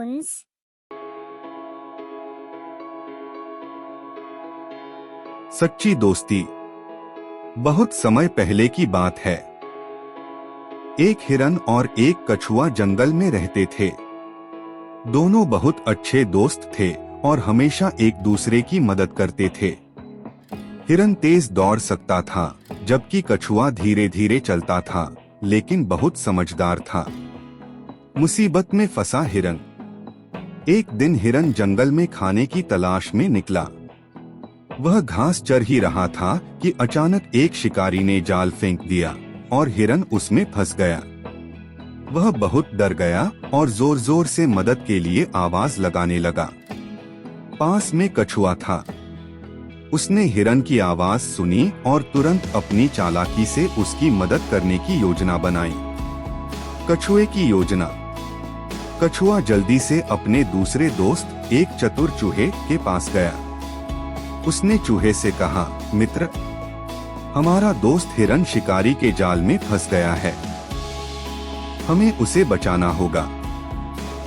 Tones. सच्ची दोस्ती। बहुत समय पहले की बात है। एक हिरन और एक कछुआ जंगल में रहते थे। दोनों बहुत अच्छे दोस्त थे और हमेशा एक दूसरे की मदद करते थे। हिरन तेज दौड़ सकता था, जबकि कछुआ धीरे धीरे चलता था, लेकिन बहुत समझदार था। मुसीबत में फंसा हिरन। एक दिन हिरन जंगल में खाने की तलाश में निकला। वह घास चर ही रहा था कि अचानक एक शिकारी ने जाल फेंक दिया और हिरन उसमें फंस गया। वह बहुत डर गया और जोर जोर से मदद के लिए आवाज लगाने लगा। पास में कछुआ था। उसने हिरन की आवाज सुनी और तुरंत अपनी चालाकी से उसकी मदद करने की योजना बनाई। कछुए की योजना। कछुआ जल्दी से अपने दूसरे दोस्त एक चतुर चूहे के पास गया। उसने चूहे से कहा, मित्र, हमारा दोस्त हिरन शिकारी के जाल में फंस गया है। हमें उसे बचाना होगा।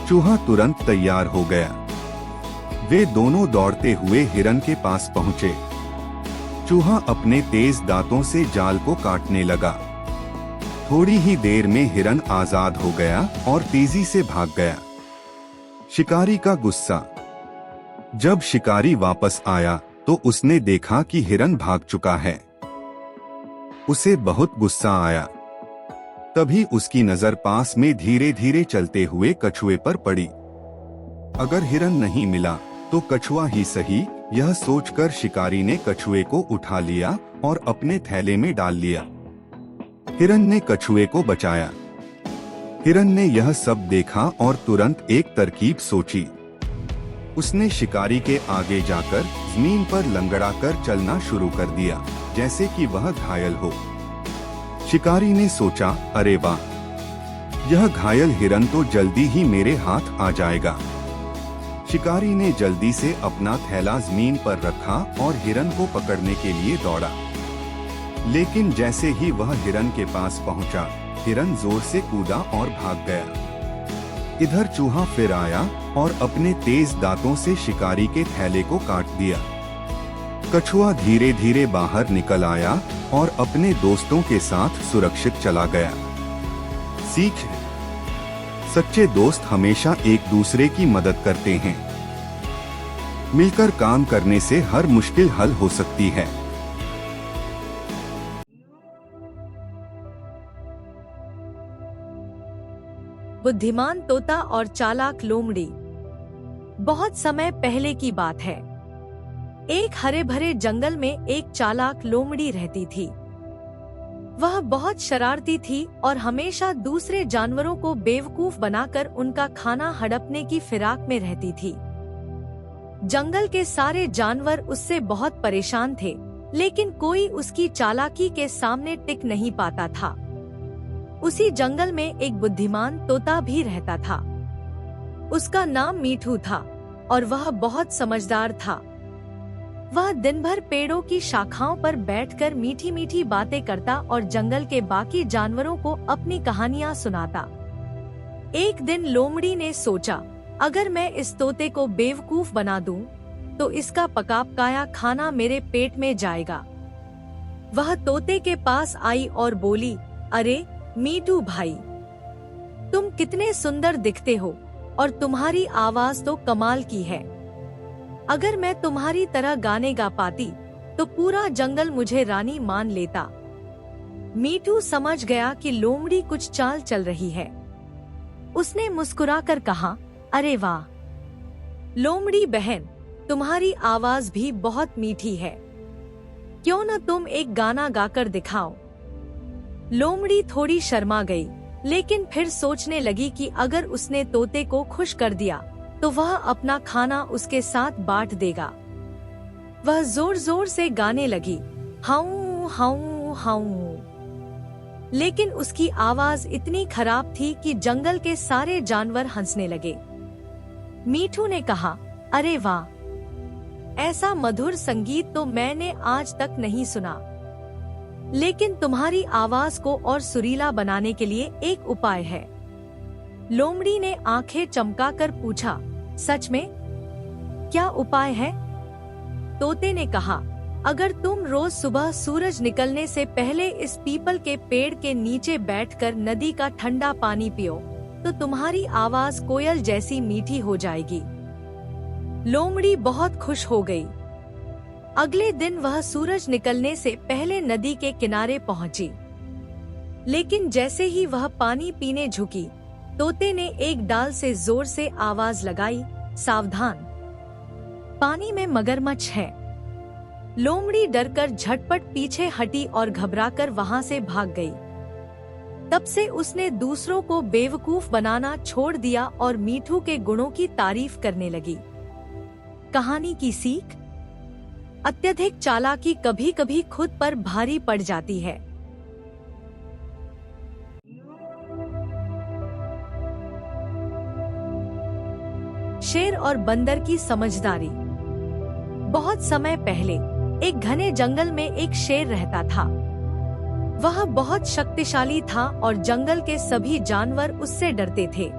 चूहा तुरंत तैयार हो गया। वे दोनों दौड़ते हुए हिरन के पास पहुंचे। चूहा अपने तेज दांतों से जाल को काटने लगा। थोड़ी ही देर में हिरन आजाद हो गया और तेजी से भाग गया। शिकारी का गुस्सा। जब शिकारी वापस आया तो उसने देखा कि हिरन भाग चुका है। उसे बहुत गुस्सा आया। तभी उसकी नजर पास में धीरे धीरे चलते हुए कछुए पर पड़ी। अगर हिरन नहीं मिला तो कछुआ ही सही, यह सोचकर शिकारी ने कछुए को उठा लिया और अपने थैले में डाल लिया। हिरन ने कछुए को बचाया। हिरन ने यह सब देखा और तुरंत एक तरकीब सोची। उसने शिकारी के आगे जाकर जमीन पर लंगड़ाकर चलना शुरू कर दिया, जैसे कि वह घायल हो। शिकारी ने सोचा, अरे वाह, यह घायल हिरन तो जल्दी ही मेरे हाथ आ जाएगा। शिकारी ने जल्दी से अपना थैला जमीन पर रखा और हिरन को पकड़ने के लिए दौड़ा। लेकिन जैसे ही वह हिरन के पास पहुंचा, हिरन जोर से कूदा और भाग गया। इधर चूहा फिर आया और अपने तेज दांतों से शिकारी के थैले को काट दिया। कछुआ धीरे धीरे बाहर निकल आया और अपने दोस्तों के साथ सुरक्षित चला गया। सीख। सच्चे दोस्त हमेशा एक दूसरे की मदद करते हैं। मिलकर काम करने से हर मुश्किल हल हो सकती है। बुद्धिमान तोता और चालाक लोमड़ी। बहुत समय पहले की बात है। एक हरे भरे जंगल में एक चालाक लोमड़ी रहती थी। वह बहुत शरारती थी और हमेशा दूसरे जानवरों को बेवकूफ बनाकर उनका खाना हड़पने की फिराक में रहती थी। जंगल के सारे जानवर उससे बहुत परेशान थे, लेकिन कोई उसकी चालाकी के सामने टिक नहीं पाता था। उसी जंगल में एक बुद्धिमान तोता भी रहता था। उसका नाम मीठू था और वह बहुत समझदार था। वह दिन भर पेड़ों की शाखाओं पर बैठकर मीठी मीठी बातें करता और जंगल के बाकी जानवरों को अपनी कहानियां सुनाता। एक दिन लोमड़ी ने सोचा, अगर मैं इस तोते को बेवकूफ बना दूं, तो इसका पका पकाया खाना मेरे पेट में जाएगा। वह तोते के पास आई और बोली, अरे मीठू भाई, तुम कितने सुंदर दिखते हो और तुम्हारी आवाज तो कमाल की है। अगर मैं तुम्हारी तरह गाने गा पाती तो पूरा जंगल मुझे रानी मान लेता। मीठू समझ गया कि लोमड़ी कुछ चाल चल रही है। उसने मुस्कुराकर कहा, अरे वाह लोमड़ी बहन, तुम्हारी आवाज भी बहुत मीठी है। क्यों न तुम एक गाना गाकर दिखाओ। लोमड़ी थोड़ी शर्मा गई, लेकिन फिर सोचने लगी कि अगर उसने तोते को खुश कर दिया तो वह अपना खाना उसके साथ बांट देगा। वह जोर जोर से गाने लगी, हाऊ हाऊ हाऊ। लेकिन उसकी आवाज इतनी खराब थी कि जंगल के सारे जानवर हंसने लगे। मीठू ने कहा, अरे वाह, ऐसा मधुर संगीत तो मैंने आज तक नहीं सुना। लेकिन तुम्हारी आवाज को और सुरीला बनाने के लिए एक उपाय है। लोमड़ी ने आंखें चमकाकर पूछा, सच में? क्या उपाय है? तोते ने कहा, अगर तुम रोज सुबह सूरज निकलने से पहले इस पीपल के पेड़ के नीचे बैठकर नदी का ठंडा पानी पियो, तो तुम्हारी आवाज कोयल जैसी मीठी हो जाएगी। लोमड़ी बहुत खुश हो गई। अगले दिन वह सूरज निकलने से पहले नदी के किनारे पहुंची। लेकिन जैसे ही वह पानी पीने झुकी, तोते ने एक डाल से जोर से आवाज लगाई, सावधान, पानी में मगरमच्छ है। लोमड़ी डरकर झटपट पीछे हटी और घबराकर वहां से भाग गई। तब से उसने दूसरों को बेवकूफ बनाना छोड़ दिया और मीठू के गुणों की तारीफ करने लगी। कहानी की सीख: अत्यधिक चालाकी कभी कभी खुद पर भारी पड़ जाती है। शेर और बंदर की समझदारी। बहुत समय पहले एक घने जंगल में एक शेर रहता था। वह बहुत शक्तिशाली था और जंगल के सभी जानवर उससे डरते थे।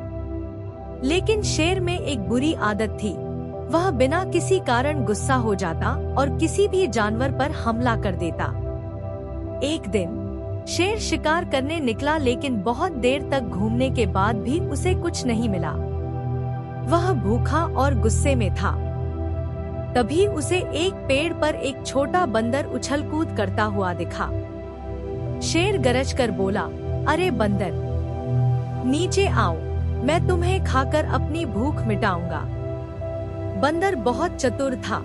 लेकिन शेर में एक बुरी आदत थी। वह बिना किसी कारण गुस्सा हो जाता और किसी भी जानवर पर हमला कर देता। एक दिन शेर शिकार करने निकला, लेकिन बहुत देर तक घूमने के बाद भी उसे कुछ नहीं मिला। वह भूखा और गुस्से में था। तभी उसे एक पेड़ पर एक छोटा बंदर उछल-कूद करता हुआ दिखा। शेर गरज कर बोला, अरे बंदर, नीचे आओ, मैं तुम्हें खाकर अपनी भूख मिटाऊंगा। बंदर बहुत चतुर था।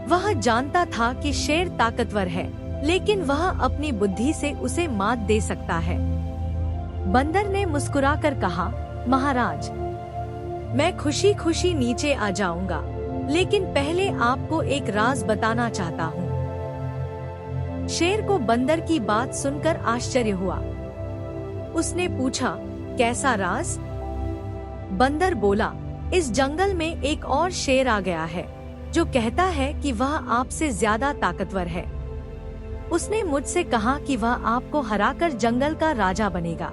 वह जानता था कि शेर ताकतवर है, लेकिन वह अपनी बुद्धि से उसे मात दे सकता है। बंदर ने मुस्कुराकर कहा, महाराज, मैं खुशी खुशी नीचे आ जाऊंगा, लेकिन पहले आपको एक राज बताना चाहता हूँ। शेर को बंदर की बात सुनकर आश्चर्य हुआ। उसने पूछा, कैसा राज? बंदर बोला, इस जंगल में एक और शेर आ गया है जो कहता है कि वह आपसे ज्यादा ताकतवर है। उसने मुझसे कहा कि वह आपको हराकर जंगल का राजा बनेगा।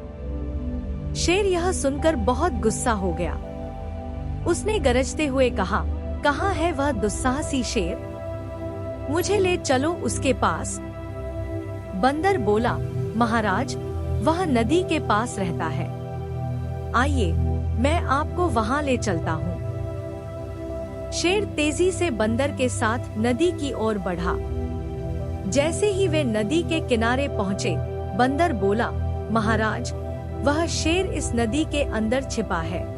शेर यह सुनकर बहुत गुस्सा हो गया। उसने गरजते हुए कहा, कहाँ है वह दुस्साहसी शेर? मुझे ले चलो उसके पास। बंदर बोला, महाराज, वह नदी के पास रहता है। आइए, मैं आपको वहां ले चलता हूँ। शेर तेजी से बंदर के साथ नदी की ओर बढ़ा। जैसे ही वे नदी के किनारे पहुँचे, बंदर बोला, महाराज, वह शेर इस नदी के अंदर छिपा है।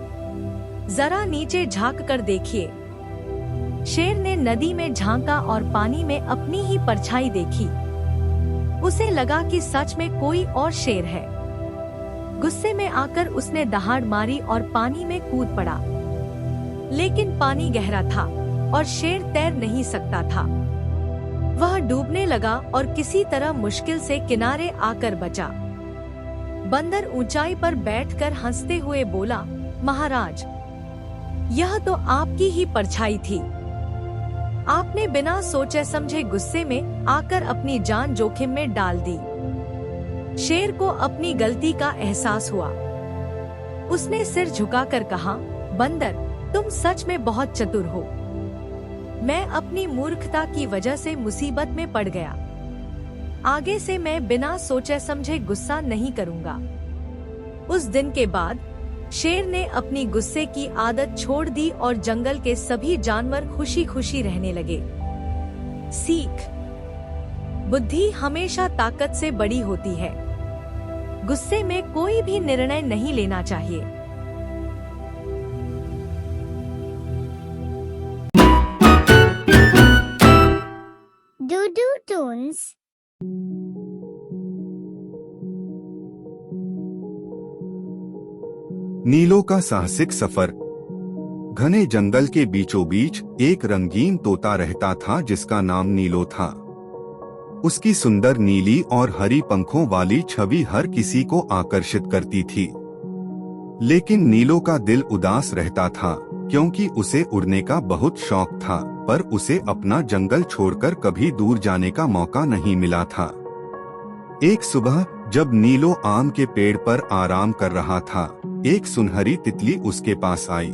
जरा नीचे झांक कर देखिए। शेर ने नदी में झांका और पानी में अपनी ही परछाई देखी। उसे लगा कि सच में कोई और शेर है। गुस्से में आकर उसने दहाड़ मारी और पानी में कूद पड़ा। लेकिन पानी गहरा था और शेर तैर नहीं सकता था। वह डूबने लगा और किसी तरह मुश्किल से किनारे आकर बचा। बंदर ऊंचाई पर बैठकर हंसते हुए बोला, महाराज, यह तो आपकी ही परछाई थी। आपने बिना सोचे समझे गुस्से में आकर अपनी जान जोखिम में डाल दी। शेर को अपनी गलती का एहसास हुआ। उसने सिर झुकाकर कहा, बंदर, तुम सच में बहुत चतुर हो। मैं अपनी मूर्खता की वजह से मुसीबत में पड़ गया। आगे से मैं बिना सोचे समझे गुस्सा नहीं करूंगा। उस दिन के बाद शेर ने अपनी गुस्से की आदत छोड़ दी और जंगल के सभी जानवर खुशी खुशी रहने लगे। सीख: बुद्धि हमेशा ताकत से बड़ी होती है। गुस्से में कोई भी निर्णय नहीं लेना चाहिए। डूडू टून्स। नीलो का साहसिक सफर। घने जंगल के बीचों बीच एक रंगीन तोता रहता था जिसका नाम नीलो था। उसकी सुंदर नीली और हरी पंखों वाली छवि हर किसी को आकर्षित करती थी। लेकिन नीलो का दिल उदास रहता था क्योंकि उसे उड़ने का बहुत शौक था, पर उसे अपना जंगल छोड़कर कभी दूर जाने का मौका नहीं मिला था। एक सुबह जब नीलो आम के पेड़ पर आराम कर रहा था, एक सुनहरी तितली उसके पास आई।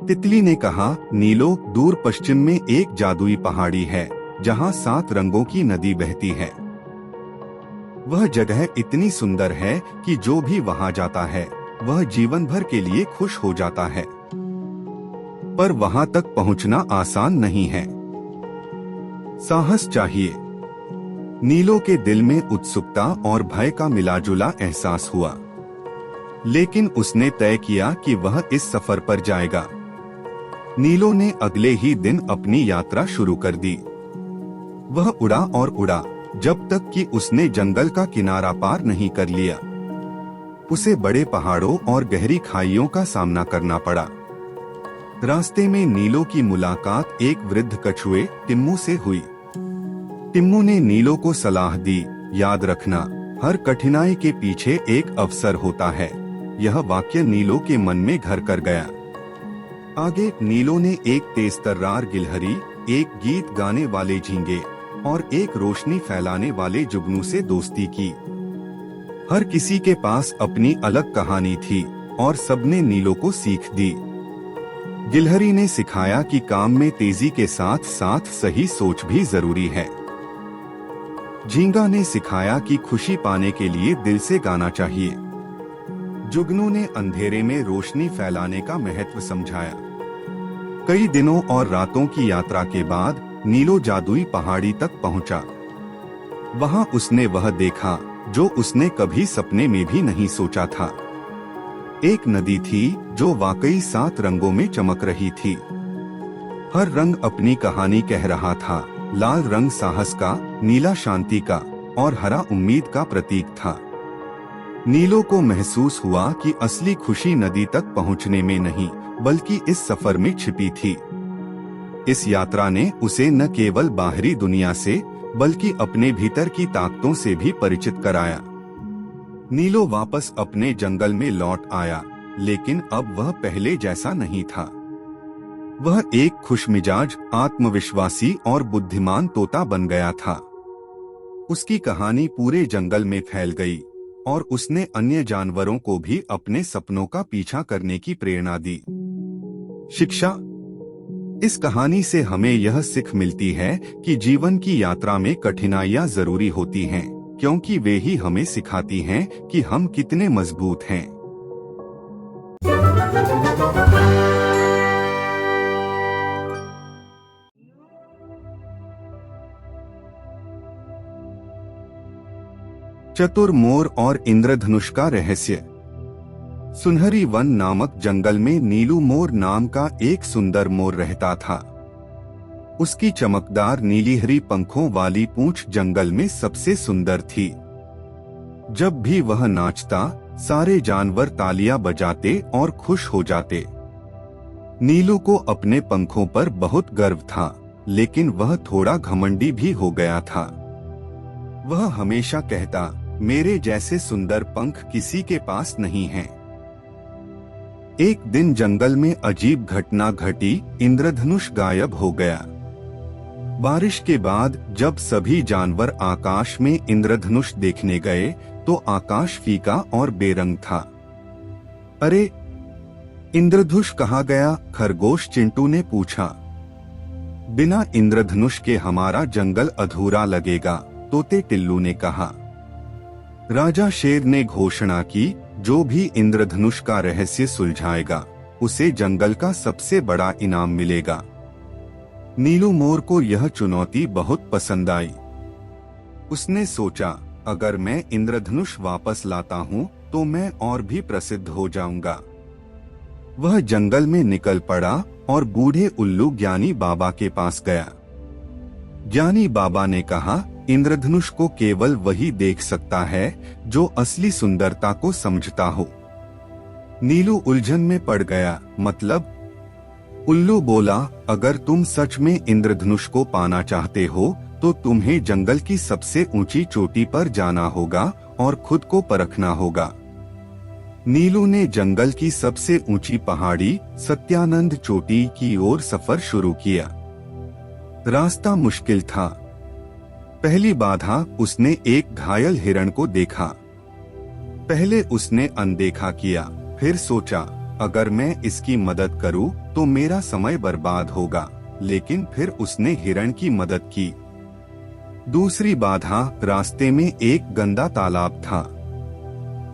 तितली ने कहा, नीलो, दूर पश्चिम में एक जादुई पहाड़ी है जहाँ 7 रंगों की नदी बहती है। वह जगह इतनी सुंदर है कि जो भी वहाँ जाता है वह जीवन भर के लिए खुश हो जाता है। पर वहाँ तक पहुँचना आसान नहीं है, साहस चाहिए। नीलो के दिल में उत्सुकता और भय का मिलाजुला एहसास हुआ, लेकिन उसने तय किया कि वह इस सफर पर जाएगा। नीलो ने अगले ही दिन अपनी यात्रा शुरू कर दी। वह उड़ा और उड़ा जब तक कि उसने जंगल का किनारा पार नहीं कर लिया। उसे बड़े पहाड़ों और गहरी खाइयों का सामना करना पड़ा। रास्ते में नीलो की मुलाकात एक वृद्ध कछुए टिम्मू से हुई। टिम्मू ने नीलो को सलाह दी, याद रखना, हर कठिनाई के पीछे एक अवसर होता है। यह वाक्य नीलो के मन में घर कर गया। आगे नीलो ने एक तेज-तर्रार गिलहरी, एक गीत गाने वाले झींगे और एक रोशनी फैलाने वाले जुगनू से दोस्ती की। हर किसी के पास अपनी अलग कहानी थी और सबने नीलो को सीख दी। गिलहरी ने सिखाया कि काम में तेजी के साथ साथ सही सोच भी जरूरी है। झींगा ने सिखाया कि खुशी पाने के लिए दिल से गाना चाहिए। जुगनू ने अंधेरे में रोशनी फैलाने का महत्व समझाया। कई दिनों और रातों की यात्रा के बाद नीलो जादुई पहाड़ी तक पहुंचा। वहां उसने वह देखा जो उसने कभी सपने में भी नहीं सोचा था। एक नदी थी जो वाकई 7 रंगों में चमक रही थी। हर रंग अपनी कहानी कह रहा था। लाल रंग साहस का, नीला शांति का और हरा उम्मीद का प्रतीक था। नीलो को महसूस हुआ कि असली खुशी नदी तक पहुंचने में नहीं, बल्कि इस सफर में छिपी थी। इस यात्रा ने उसे न केवल बाहरी दुनिया से, बल्कि अपने भीतर की ताकतों से भी परिचित कराया। नीलो वापस अपने जंगल में लौट आया, लेकिन अब वह पहले जैसा नहीं था। वह एक खुशमिजाज, आत्मविश्वासी और बुद्धिमान तोता बन गया था। उसकी कहानी पूरे जंगल में फैल गई और उसने अन्य जानवरों को भी अपने सपनों का पीछा करने की प्रेरणा दी। शिक्षा। इस कहानी से हमें यह सीख मिलती है कि जीवन की यात्रा में कठिनाइयां जरूरी होती हैं, क्योंकि वे ही हमें सिखाती हैं कि हम कितने मजबूत हैं। चतुर मोर और इंद्रधनुष का रहस्य। सुनहरी वन नामक जंगल में नीलू मोर नाम का एक सुंदर मोर रहता था। उसकी चमकदार नीली हरी पंखों वाली पूंछ जंगल में सबसे सुंदर थी। जब भी वह नाचता, सारे जानवर तालियां बजाते और खुश हो जाते। नीलू को अपने पंखों पर बहुत गर्व था, लेकिन वह थोड़ा घमंडी भी हो गया था। वह हमेशा कहता, मेरे जैसे सुंदर पंख किसी के पास नहीं हैं। एक दिन जंगल में अजीब घटना घटी। इंद्रधनुष गायब हो गया। बारिश के बाद जब सभी जानवर आकाश में इंद्रधनुष देखने गए, तो आकाश फीका और बेरंग था। अरे, इंद्रधनुष कहाँ गया? खरगोश चिंटू ने पूछा। बिना इंद्रधनुष के हमारा जंगल अधूरा लगेगा, तोते टिल्लू ने कहा। राजा शेर ने घोषणा की, जो भी इंद्रधनुष का रहस्य सुलझाएगा, उसे जंगल का सबसे बड़ा इनाम मिलेगा। नीलू मोर को यह चुनौती बहुत पसंद आई। उसने सोचा, अगर मैं इंद्रधनुष वापस लाता हूँ तो मैं और भी प्रसिद्ध हो जाऊंगा। वह जंगल में निकल पड़ा और बूढ़े उल्लू ज्ञानी बाबा के पास गया। ज्ञानी बाबा ने कहा, इंद्रधनुष को केवल वही देख सकता है जो असली सुंदरता को समझता हो। नीलू उलझन में पड़ गया। मतलब? उल्लू बोला, अगर तुम सच में इंद्रधनुष को पाना चाहते हो तो तुम्हें जंगल की सबसे ऊंची चोटी पर जाना होगा और खुद को परखना होगा। नीलू ने जंगल की सबसे ऊंची पहाड़ी सत्यानंद चोटी की ओर सफर शुरू किया। रास्ता मुश्किल था। पहली बाधा, उसने एक घायल हिरण को देखा। पहले उसने अनदेखा किया, फिर सोचा, अगर मैं इसकी मदद करूं तो मेरा समय बर्बाद होगा, लेकिन फिर उसने हिरण की मदद की। दूसरी बाधा, रास्ते में एक गंदा तालाब था।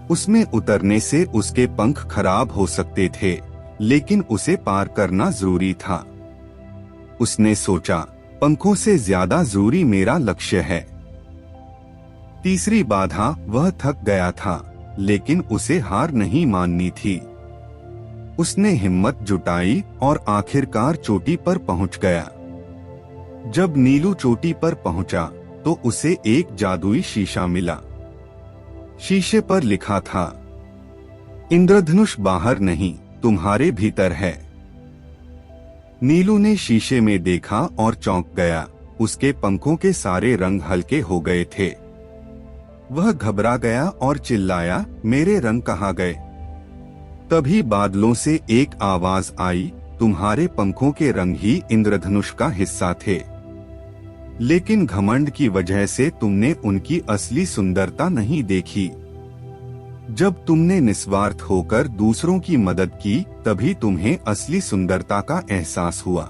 उसमें उतरने से उसके पंख खराब हो सकते थे, लेकिन उसे पार करना जरूरी था। उसने सोचा, पंखों से ज्यादा जरूरी मेरा लक्ष्य है। तीसरी बाधा, वह थक गया था, लेकिन उसे हार नहीं माननी थी। उसने हिम्मत जुटाई और आखिरकार चोटी पर पहुंच गया। जब नीलू चोटी पर पहुंचा तो उसे एक जादुई शीशा मिला। शीशे पर लिखा था, इंद्रधनुष बाहर नहीं, तुम्हारे भीतर है। नीलू ने शीशे में देखा और चौंक गया। उसके पंखों के सारे रंग हल्के हो गए थे। वह घबरा गया और चिल्लाया, मेरे रंग कहाँ गए? तभी बादलों से एक आवाज आई, तुम्हारे पंखों के रंग ही इंद्रधनुष का हिस्सा थे, लेकिन घमंड की वजह से तुमने उनकी असली सुंदरता नहीं देखी। जब तुमने निस्वार्थ होकर दूसरों की मदद की, तभी तुम्हें असली सुंदरता का एहसास हुआ।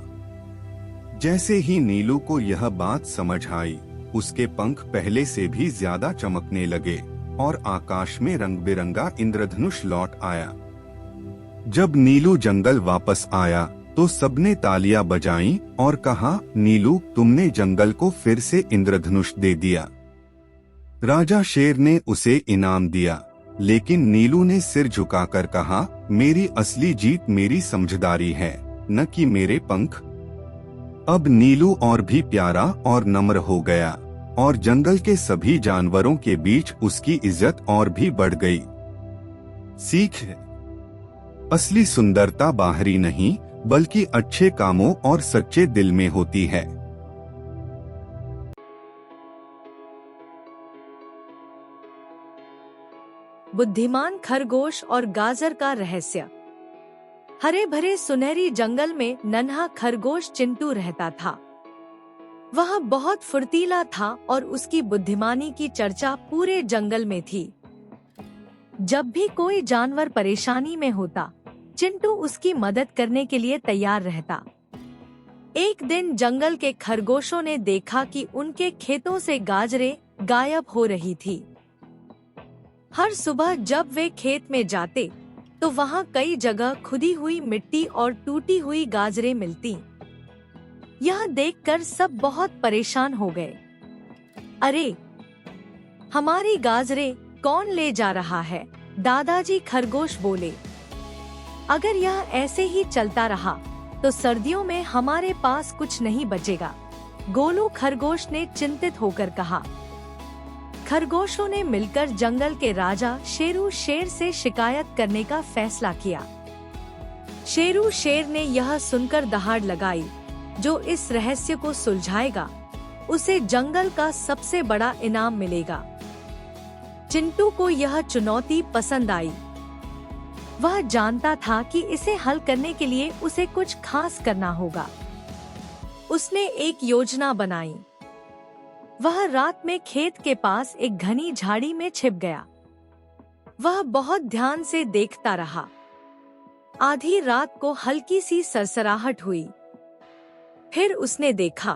जैसे ही नीलू को यह बात समझ आई, उसके पंख पहले से भी ज्यादा चमकने लगे और आकाश में रंग बिरंगा इंद्रधनुष लौट आया। जब नीलू जंगल वापस आया तो सबने तालियां बजाईं और कहा, नीलू, तुमने जंगल को फिर से इंद्रधनुष दे दिया। राजा शेर ने उसे इनाम दिया, लेकिन नीलू ने सिर झुकाकर कहा, मेरी असली जीत मेरी समझदारी है, न कि मेरे पंख। अब नीलू और भी प्यारा और नम्र हो गया और जंगल के सभी जानवरों के बीच उसकी इज्जत और भी बढ़ गई। सीख, असली सुंदरता बाहरी नहीं, बल्कि अच्छे कामों और सच्चे दिल में होती है। बुद्धिमान खरगोश और गाजर का रहस्य। हरे भरे सुनहरी जंगल में नन्हा खरगोश चिंटू रहता था। वह बहुत फुर्तीला था और उसकी बुद्धिमानी की चर्चा पूरे जंगल में थी। जब भी कोई जानवर परेशानी में होता, चिंटू उसकी मदद करने के लिए तैयार रहता। एक दिन जंगल के खरगोशों ने देखा कि उनके खेतों से गाजरें गायब हो रही थी। हर सुबह जब वे खेत में जाते तो वहाँ कई जगह खुदी हुई मिट्टी और टूटी हुई गाजरें मिलती। यह देखकर सब बहुत परेशान हो गए। अरे, हमारी गाजरें कौन ले जा रहा है? दादाजी खरगोश बोले। अगर यह ऐसे ही चलता रहा तो सर्दियों में हमारे पास कुछ नहीं बचेगा, गोलू खरगोश ने चिंतित होकर कहा। खरगोशों ने मिलकर जंगल के राजा शेरू शेर से शिकायत करने का फैसला किया। शेरू शेर ने यह सुनकर दहाड़ लगाई, जो इस रहस्य को सुलझाएगा उसे जंगल का सबसे बड़ा इनाम मिलेगा। चिंटू को यह चुनौती पसंद आई। वह जानता था कि इसे हल करने के लिए उसे कुछ खास करना होगा। उसने एक योजना बनाई। वह रात में खेत के पास एक घनी झाड़ी में छिप गया। वह बहुत ध्यान से देखता रहा। आधी रात को हल्की सी सरसराहट हुई। फिर उसने देखा,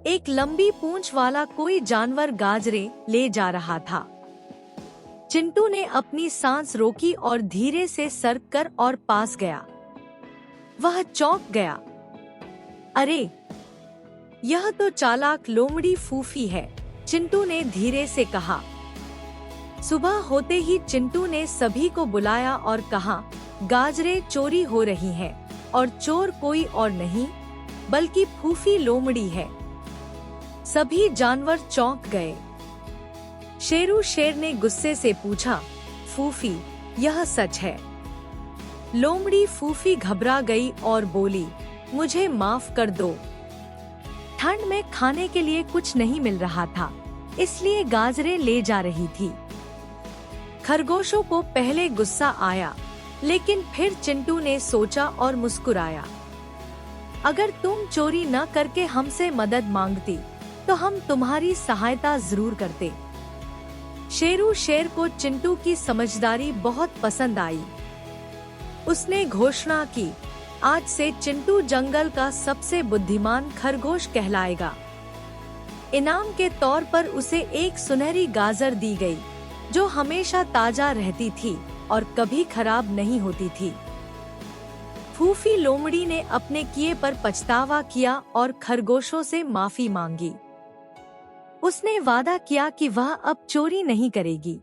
एक लंबी पूंछ वाला कोई जानवर गाजरें ले जा रहा था। चिंटू ने अपनी सांस रोकी और धीरे से सरक कर और पास गया। वह चौंक गया। अरे, यह तो चालाक लोमड़ी फूफी है, चिंटू ने धीरे से कहा। सुबह होते ही चिंटू ने सभी को बुलाया और कहा, गाजरें चोरी हो रही हैं और चोर कोई और नहीं बल्कि फूफी लोमड़ी है। सभी जानवर चौंक गए। शेरू शेर ने गुस्से से पूछा, फूफी, यह सच है? लोमड़ी फूफी घबरा गई और बोली, मुझे माफ कर दो। ठंड में खाने के लिए कुछ नहीं मिल रहा था, इसलिए गाजरें ले जा रही थी। खरगोशों को पहले गुस्सा आया, लेकिन फिर चिंटू ने सोचा और मुस्कुराया। अगर तुम चोरी न करके हमसे मदद मांगती तो हम तुम्हारी सहायता जरूर करते। शेरू शेर को चिंटू की समझदारी बहुत पसंद आई। उसने घोषणा की, आज से चिंटू जंगल का सबसे बुद्धिमान खरगोश कहलाएगा। इनाम के तौर पर उसे एक सुनहरी गाजर दी गई, जो हमेशा ताजा रहती थी और कभी खराब नहीं होती थी। फूफी लोमड़ी ने अपने किए पर पछतावा किया और खरगोशों से माफी मांगी। उसने वादा किया कि वह अब चोरी नहीं करेगी।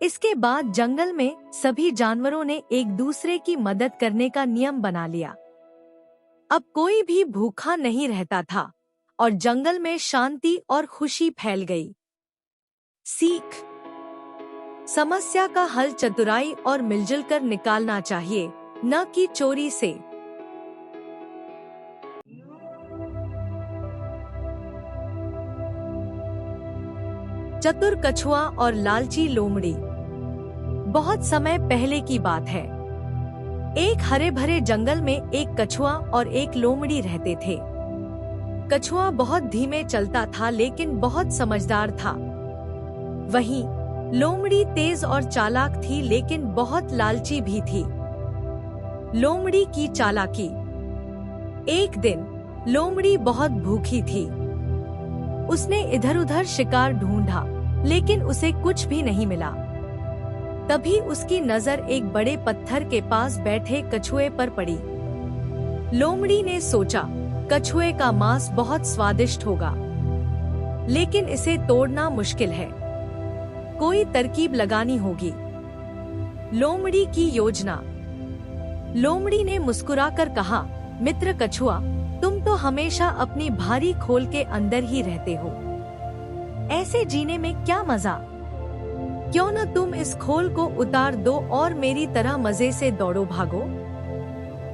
इसके बाद जंगल में सभी जानवरों ने एक दूसरे की मदद करने का नियम बना लिया। अब कोई भी भूखा नहीं रहता था और जंगल में शांति और खुशी फैल गई। सीख: समस्या का हल चतुराई और मिलजुल कर निकालना चाहिए, न कि चोरी से। चतुर कछुआ और लालची लोमड़ी। बहुत समय पहले की बात है। एक हरे भरे जंगल में एक कछुआ और एक लोमड़ी रहते थे। कछुआ बहुत धीमे चलता था लेकिन बहुत समझदार था। वहीं लोमड़ी तेज और चालाक थी लेकिन बहुत लालची भी थी। लोमड़ी की चालाकी। एक दिन लोमड़ी बहुत भूखी थी। उसने इधर-उधर शिकार ढूंढा लेकिन उसे कुछ भी नहीं मिला। तभी उसकी नजर एक बड़े पत्थर के पास बैठे कछुए पर पड़ी। लोमड़ी ने सोचा, कछुए का मांस बहुत स्वादिष्ट होगा, लेकिन इसे तोड़ना मुश्किल है। कोई तरकीब लगानी होगी। लोमड़ी की योजना। लोमड़ी ने मुस्कुराकर कहा, मित्र कछुआ, तुम तो हमेशा अपनी भारी खोल के अंदर ही रहते हो। ऐसे जीने में क्या मजा? क्यों न तुम इस खोल को उतार दो और मेरी तरह मजे से दौड़ो भागो।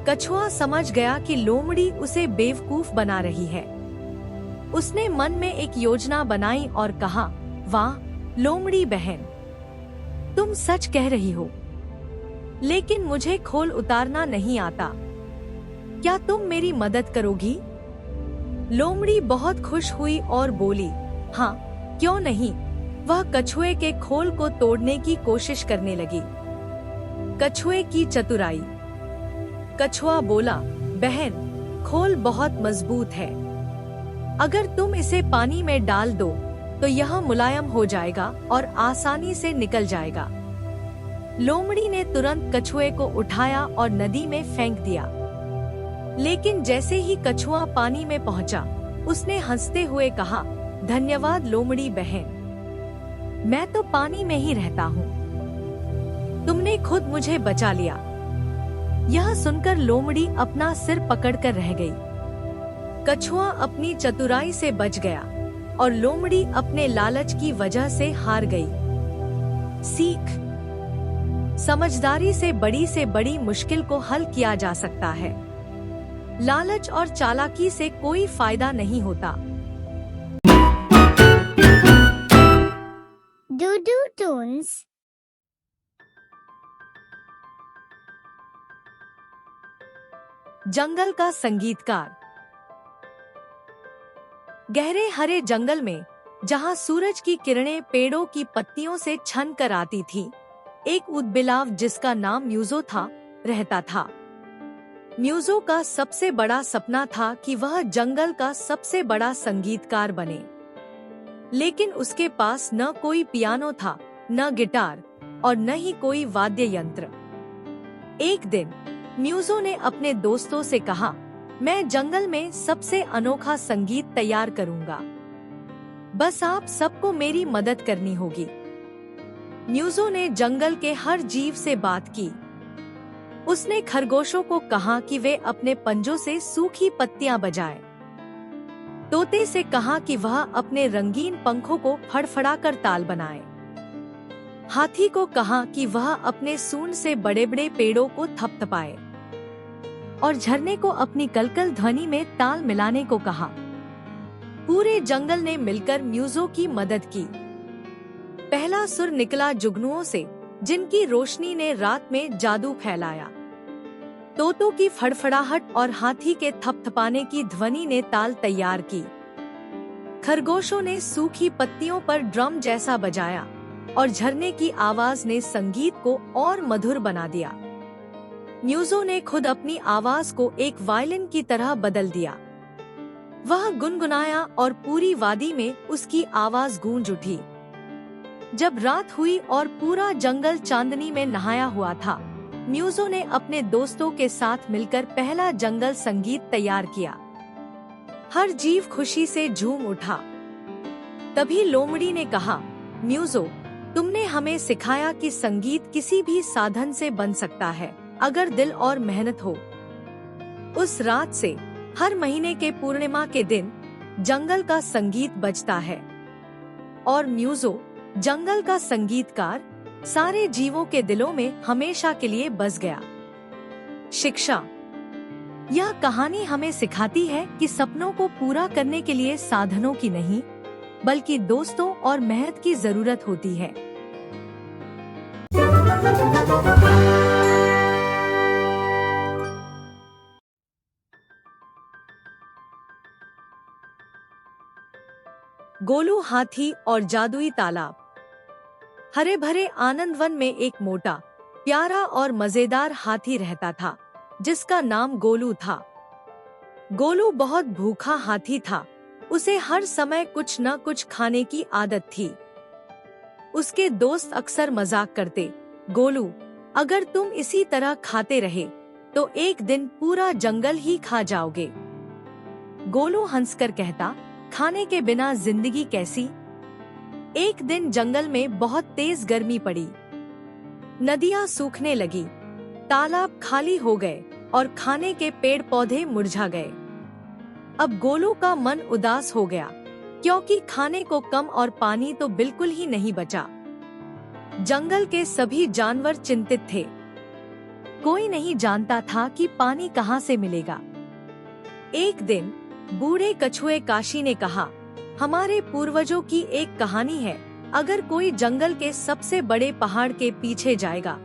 कछुआ समझ गया कि लोमड़ी उसे बेवकूफ बना रही है। उसने मन में एक योजना बनाई और कहा, वाह लोमड़ी बहन, तुम सच कह रही हो, लेकिन मुझे खोल उतारना नहीं आता। क्या तुम मेरी मदद करोगी? लोमड़ी बहुत खुश हुई और बोली, हाँ क्यों नहीं। वह कछुए के खोल को तोड़ने की कोशिश करने लगी। कछुए की चतुराई। कछुआ बोला, बहन, खोल बहुत मजबूत है। अगर तुम इसे पानी में डाल दो तो यह मुलायम हो जाएगा और आसानी से निकल जाएगा। लोमड़ी ने तुरंत कछुए को उठाया और नदी में फेंक दिया। लेकिन जैसे ही कछुआ पानी में पहुंचा, उसने हंसते हुए कहा, धन्यवाद लोमड़ी बहन, मैं तो पानी में ही रहता हूँ। तुमने खुद मुझे बचा लिया। यह सुनकर लोमड़ी अपना सिर पकड़कर रह गई। कछुआ अपनी चतुराई से बच गया और लोमड़ी अपने लालच की वजह से हार गई। सीख: समझदारी से बड़ी मुश्किल को हल किया जा सकता है। लालच और चालाकी से कोई फायदा नहीं होता। डूडू टून्स। जंगल का संगीतकार। गहरे हरे जंगल में, जहां सूरज की किरणें पेड़ों की पत्तियों से छन कर आती थी, एक ऊदबिलाव जिसका नाम म्यूजो था, रहता था। म्यूजो का सबसे बड़ा सपना था कि वह जंगल का सबसे बड़ा संगीतकार बने। लेकिन उसके पास न कोई पियानो था, न गिटार और न ही कोई वाद्य यंत्र। एक दिन म्यूजो ने अपने दोस्तों से कहा, मैं जंगल में सबसे अनोखा संगीत तैयार करूंगा। बस आप सबको मेरी मदद करनी होगी। म्यूजो ने जंगल के हर जीव से बात की। उसने खरगोशों को कहा कि वे अपने पंजों से सूखी पत्तियां बजाएं। तोते से कहा कि वह अपने रंगीन पंखों को फड़फड़ाकर ताल बनाए। हाथी को कहा कि वह अपने सूंड से बड़े-बड़े पेड़ों को थपथपाए और झरने को अपनी कलकल ध्वनि में ताल मिलाने को कहा। पूरे जंगल ने मिलकर म्यूजो की मदद की। पहला सुर निकला जुगनुओं से, जिनकी रोशनी ने रात में जादू फैलाया। तोतों की फड़फड़ाहट और हाथी के थपथपाने की ध्वनि ने ताल तैयार की। खरगोशों ने सूखी पत्तियों पर ड्रम जैसा बजाया और झरने की आवाज ने संगीत को और मधुर बना दिया। म्यूजो ने खुद अपनी आवाज को एक वायलिन की तरह बदल दिया। वह गुनगुनाया और पूरी वादी में उसकी आवाज गूंज उठी। जब रात हुई और पूरा जंगल चांदनी में नहाया हुआ था, म्यूजो ने अपने दोस्तों के साथ मिलकर पहला जंगल संगीत तैयार किया। हर जीव खुशी से झूम उठा। तभी लोमड़ी ने कहा, म्यूजो, तुमने हमें सिखाया कि संगीत किसी भी साधन से बन सकता है, अगर दिल और मेहनत हो। उस रात से हर महीने के पूर्णिमा के दिन जंगल का संगीत बजता है और म्यूजो, जंगल का संगीतकार, सारे जीवों के दिलों में हमेशा के लिए बस गया। शिक्षा। यह कहानी हमें सिखाती है कि सपनों को पूरा करने के लिए साधनों की नहीं, बल्कि दोस्तों और मेहनत की जरूरत होती है। गोलू हाथी और जादुई तालाब। हरे भरे आनंदवन में एक मोटा, प्यारा और मजेदार हाथी रहता था, जिसका नाम गोलू था। गोलू बहुत भूखा हाथी था। उसे हर समय कुछ न कुछ खाने की आदत थी। उसके दोस्त अक्सर मजाक करते, गोलू, अगर तुम इसी तरह खाते रहे तो एक दिन पूरा जंगल ही खा जाओगे। गोलू हंसकर कहता, खाने के बिना जिंदगी कैसी। एक दिन जंगल में बहुत तेज गर्मी पड़ी। नदियां सूखने लगी, तालाब खाली हो गए और खाने के पेड़ पौधे मुरझा गए। अब गोलू का मन उदास हो गया, क्योंकि खाने को कम और पानी तो बिल्कुल ही नहीं बचा। जंगल के सभी जानवर चिंतित थे। कोई नहीं जानता था कि पानी कहाँ से मिलेगा। एक दिन बूढ़े कछुए काशी ने कहा, हमारे पूर्वजों की एक कहानी है, अगर कोई जंगल के सबसे बड़े पहाड़ के पीछे जाएगा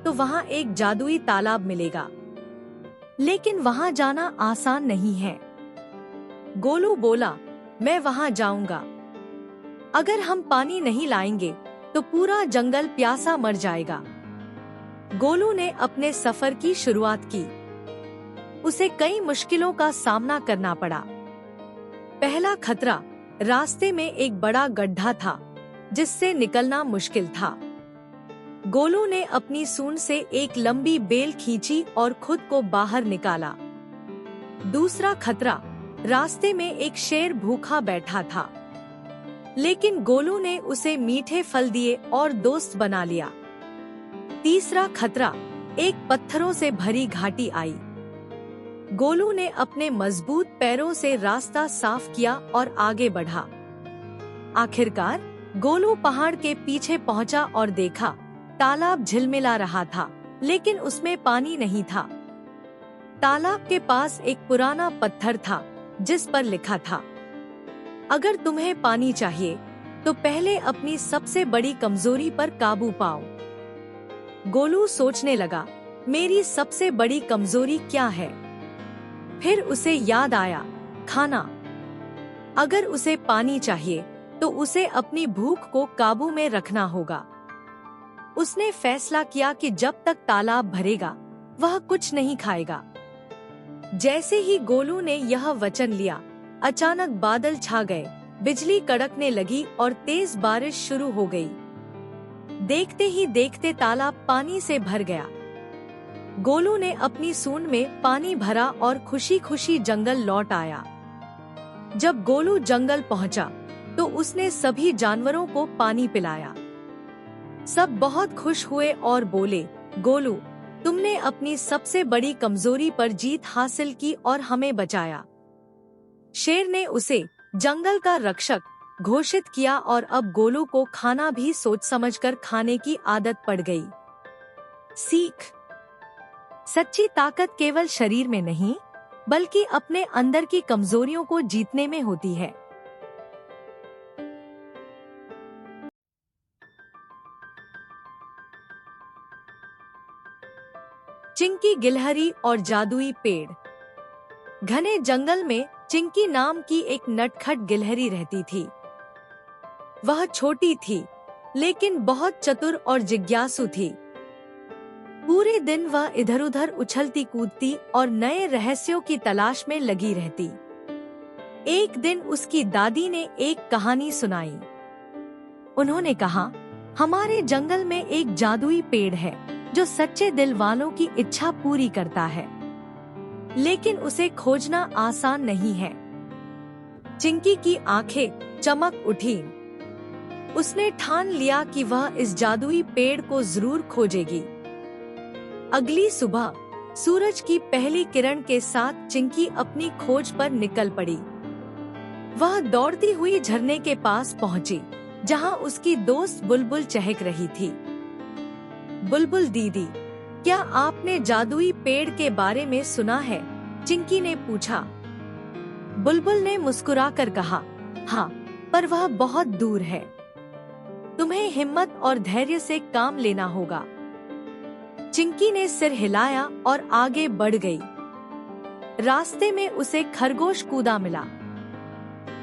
तो वहाँ एक जादुई तालाब मिलेगा, लेकिन वहाँ जाना आसान नहीं है। गोलू बोला, मैं वहाँ जाऊंगा। अगर हम पानी नहीं लाएंगे तो पूरा जंगल प्यासा मर जाएगा। गोलू ने अपने सफर की शुरुआत की। उसे कई मुश्किलों का सामना करना पड़ा। पहला खतरा, रास्ते में एक बड़ा गड्ढा था जिससे निकलना मुश्किल था। गोलू ने अपनी सूंड से एक लंबी बेल खींची और खुद को बाहर निकाला। दूसरा खतरा, रास्ते में एक शेर भूखा बैठा था, लेकिन गोलू ने उसे मीठे फल दिए और दोस्त बना लिया। तीसरा खतरा, एक पत्थरों से भरी घाटी आई। गोलू ने अपने मजबूत पैरों से रास्ता साफ किया और आगे बढ़ा। आखिरकार गोलू पहाड़ के पीछे पहुंचा और देखा, तालाब झिलमिला रहा था, लेकिन उसमें पानी नहीं था। तालाब के पास एक पुराना पत्थर था जिस पर लिखा था, अगर तुम्हें पानी चाहिए तो पहले अपनी सबसे बड़ी कमजोरी पर काबू पाओ। गोलू सोचने लगा, मेरी सबसे बड़ी कमजोरी क्या है? फिर उसे याद आया, खाना। अगर उसे पानी चाहिए तो उसे अपनी भूख को काबू में रखना होगा। उसने फैसला किया कि जब तक तालाब भरेगा वह कुछ नहीं खाएगा। जैसे ही गोलू ने यह वचन लिया, अचानक बादल छा गए, बिजली कड़कने लगी और तेज बारिश शुरू हो गई। देखते ही देखते तालाब पानी से भर गया। गोलू ने अपनी सूंड में पानी भरा और खुशी खुशी जंगल लौट आया। जब गोलू जंगल पहुंचा तो उसने सभी जानवरों को पानी पिलाया। सब बहुत खुश हुए और बोले, गोलू, तुमने अपनी सबसे बड़ी कमजोरी पर जीत हासिल की और हमें बचाया। शेर ने उसे जंगल का रक्षक घोषित किया और अब गोलू को खाना भी सोच समझकर खाने की आदत पड़ गई। सीख। सच्ची ताकत केवल शरीर में नहीं, बल्कि अपने अंदर की कमजोरियों को जीतने में होती है। चिंकी, गिलहरी और जादुई पेड़। घने जंगल में चिंकी नाम की एक नटखट गिलहरी रहती थी। वह छोटी थी, लेकिन बहुत चतुर और जिज्ञासु थी। पूरे दिन वह इधर उधर उछलती कूदती और नए रहस्यों की तलाश में लगी रहती। एक दिन उसकी दादी ने एक कहानी सुनाई। उन्होंने कहा, हमारे जंगल में एक जादुई पेड़ है जो सच्चे दिल वालों की इच्छा पूरी करता है, लेकिन उसे खोजना आसान नहीं है। चिंकी की आंखें चमक उठी। उसने ठान लिया कि वह इस जादुई पेड़ को जरूर खोजेगी। अगली सुबह सूरज की पहली किरण के साथ चिंकी अपनी खोज पर निकल पड़ी। वह दौड़ती हुई झरने के पास पहुंची, जहां उसकी दोस्त बुलबुल चहक रही थी। बुलबुल दीदी, क्या आपने जादुई पेड़ के बारे में सुना है? चिंकी ने पूछा। बुलबुल ने मुस्कुराकर कहा, हाँ, पर वह बहुत दूर है। तुम्हें हिम्मत और धैर्य से काम लेना होगा। चिंकी ने सिर हिलाया और आगे बढ़ गई। रास्ते में उसे खरगोश कूदा मिला।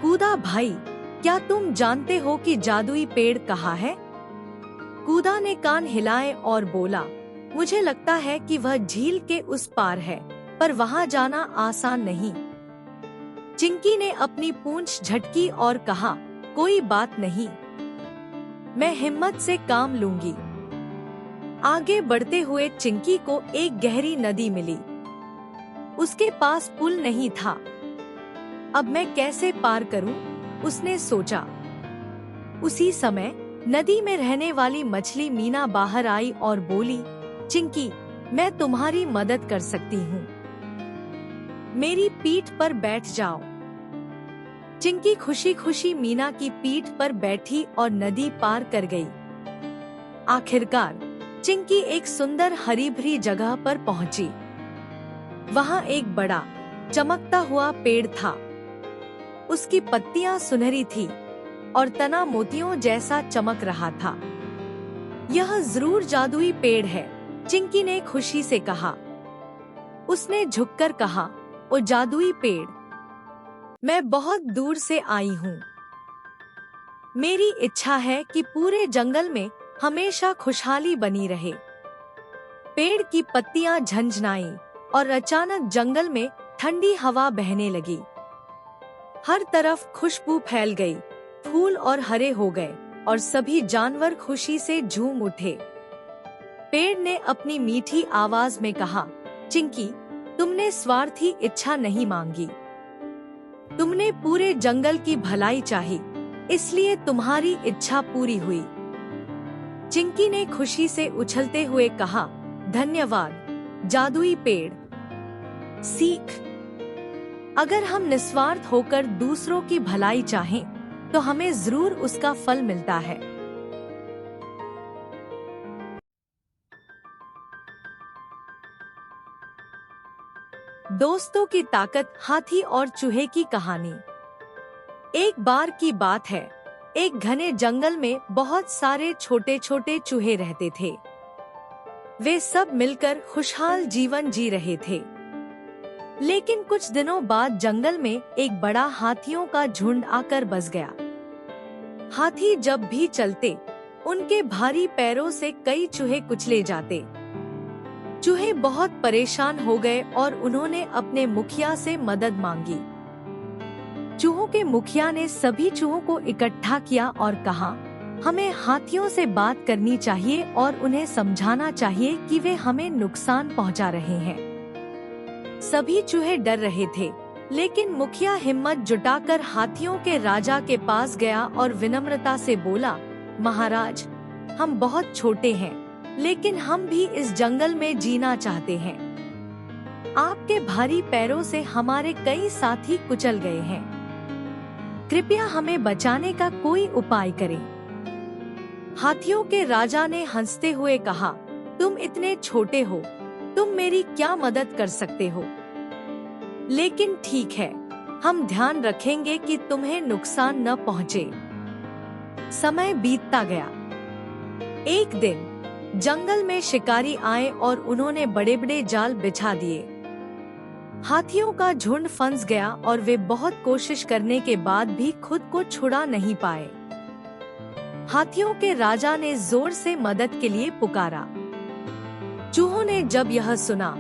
कूदा भाई, क्या तुम जानते हो कि जादुई पेड़ कहाँ है? कूदा ने कान हिलाए और बोला, मुझे लगता है कि वह झील के उस पार है, पर वहाँ जाना आसान नहीं। चिंकी ने अपनी पूंछ झटकी और कहा, कोई बात नहीं, मैं हिम्मत से काम लूंगी। आगे बढ़ते हुए चिंकी को एक गहरी नदी मिली। उसके पास पुल नहीं था। अब मैं कैसे पार करूं? उसने सोचा। उसी समय नदी में रहने वाली मछली मीना बाहर आई और बोली, चिंकी, मैं तुम्हारी मदद कर सकती हूँ। मेरी पीठ पर बैठ जाओ। चिंकी खुशी खुशी मीना की पीठ पर बैठी और नदी पार कर गई। आखिरकार चिंकी एक सुंदर हरी भरी जगह पर पहुंची। वहाँ एक बड़ा चमकता हुआ पेड़ था। उसकी पत्तियां सुनहरी थी और तना मोतियों जैसा चमक रहा था। यह जरूर जादुई पेड़ है, चिंकी ने खुशी से कहा। उसने झुककर कहा, ओ जादुई पेड़, मैं बहुत दूर से आई हूँ। मेरी इच्छा है कि पूरे जंगल में हमेशा खुशहाली बनी रहे। पेड़ की पत्तियां झंझनाई और अचानक जंगल में ठंडी हवा बहने लगी। हर तरफ खुशबू फैल गई, फूल और हरे हो गए और सभी जानवर खुशी से झूम उठे। पेड़ ने अपनी मीठी आवाज में कहा, चिंकी, तुमने स्वार्थी इच्छा नहीं मांगी। तुमने पूरे जंगल की भलाई चाही, इसलिए तुम्हारी इच्छा पूरी हुई। चिंकी ने खुशी से उछलते हुए कहा, धन्यवाद जादुई पेड़। सीख, अगर हम निस्वार्थ होकर दूसरों की भलाई चाहें, तो हमें जरूर उसका फल मिलता है। दोस्तों की ताकत, हाथी और चूहे की कहानी। एक बार की बात है, एक घने जंगल में बहुत सारे छोटे छोटे चूहे रहते थे। वे सब मिलकर खुशहाल जीवन जी रहे थे। लेकिन कुछ दिनों बाद जंगल में एक बड़ा हाथियों का झुंड आकर बस गया। हाथी जब भी चलते, उनके भारी पैरों से कई चूहे कुचले जाते। चूहे बहुत परेशान हो गए और उन्होंने अपने मुखिया से मदद मांगी। चूहों के मुखिया ने सभी चूहों को इकट्ठा किया और कहा, हमें हाथियों से बात करनी चाहिए और उन्हें समझाना चाहिए कि वे हमें नुकसान पहुंचा रहे हैं। सभी चूहे डर रहे थे, लेकिन मुखिया हिम्मत जुटाकर हाथियों के राजा के पास गया और विनम्रता से बोला, महाराज, हम बहुत छोटे हैं, लेकिन हम भी इस जंगल में जीना चाहते हैं। आपके भारी पैरों से हमारे कई साथी कुचल गए हैं। कृपया हमें बचाने का कोई उपाय करें। हाथियों के राजा ने हंसते हुए कहा, तुम इतने छोटे हो, तुम मेरी क्या मदद कर सकते हो? लेकिन ठीक है, हम ध्यान रखेंगे कि तुम्हें नुकसान न पहुंचे। समय बीतता गया। एक दिन जंगल में शिकारी आए और उन्होंने बड़े बड़े जाल बिछा दिए। हाथियों का झुंड फंस गया और वे बहुत कोशिश करने के बाद भी खुद को छुड़ा नहीं पाए। हाथियों के राजा ने जोर से मदद के लिए पुकारा। चूहों ने जब यह सुना